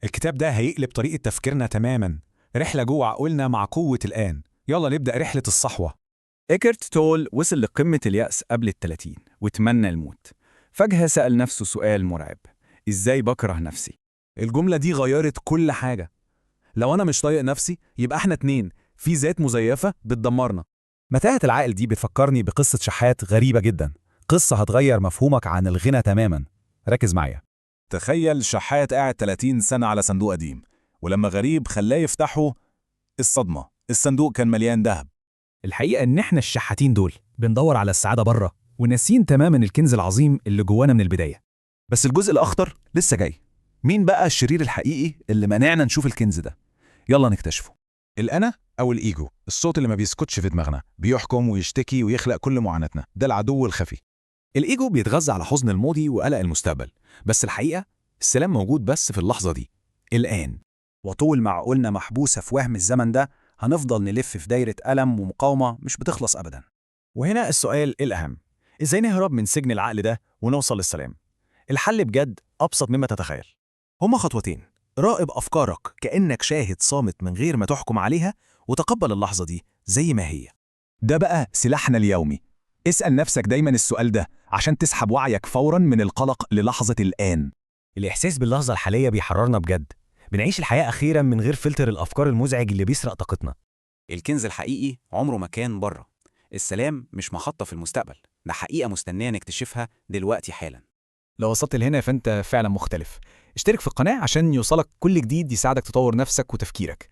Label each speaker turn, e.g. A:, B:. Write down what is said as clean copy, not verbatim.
A: الكتاب ده هيقلب طريقة تفكيرنا تماماً، رحلة جوه عقولنا مع قوة الآن. يلا نبدأ رحلة الصحوة.
B: إيكرت تول وصل لقمة اليأس قبل ال30 وتمنى الموت. فجأة سأل نفسه سؤال مرعب: إزاي بكره نفسي؟
A: الجملة دي غيرت كل حاجة. لو أنا مش طايق نفسي يبقى إحنا اتنين في ذات مزيفة بتدمرنا.
C: متاهة العقل دي بتفكرني بقصة شحات غريبة جدا، قصة هتغير مفهومك عن الغنى تماما. ركز معايا.
D: تخيل شحات قاعد 30 سنة على صندوق قديم، ولما غريب خلاه يفتحه الصدمة، الصندوق كان مليان دهب.
C: الحقيقة إن إحنا الشحاتين دول بندور على السعادة بره، وناسين تماما الكنز العظيم اللي جوانا من البداية.
E: بس الجزء الأخطر لسه جاي. مين بقى الشرير الحقيقي اللي منعنا نشوف الكنز ده؟ يلا نكتشفه.
D: الأنا أو الإيجو، الصوت اللي ما بيسكتش في دماغنا، بيحكم ويشتكي ويخلق كل معاناتنا، ده العدو الخفي.
A: الإيجو بيتغذى على حزن الماضي وقلق المستقبل، بس الحقيقة السلام موجود بس في اللحظة دي، الآن.
F: وطول ما عقولنا محبوسة في وهم الزمن ده هنفضل نلف في دايرة ألم ومقاومة مش بتخلص أبدا.
B: وهنا السؤال الأهم: إزاي نهرب من سجن العقل ده ونوصل للسلام؟ الحل بجد أبسط مما تتخيل.
F: هما خطوتين: راقب أفكارك كأنك شاهد صامت من غير ما تحكم عليها، وتقبل اللحظة دي زي ما هي.
D: ده بقى سلاحنا اليومي. اسأل نفسك دايما السؤال ده عشان تسحب وعيك فورا من القلق للحظة الآن.
C: الإحساس باللحظة الحالية بيحررنا بجد، بنعيش الحياة أخيرا من غير فلتر الأفكار المزعج اللي بيسرق طاقتنا.
G: الكنز الحقيقي عمره ما كان بره. السلام مش محطة في المستقبل، ده حقيقة مستنية نكتشفها دلوقتي حالا.
B: لو وصلت لهنا فأنت فعلا مختلف. اشترك في القناة عشان يوصلك كل جديد يساعدك تطور نفسك وتفكيرك.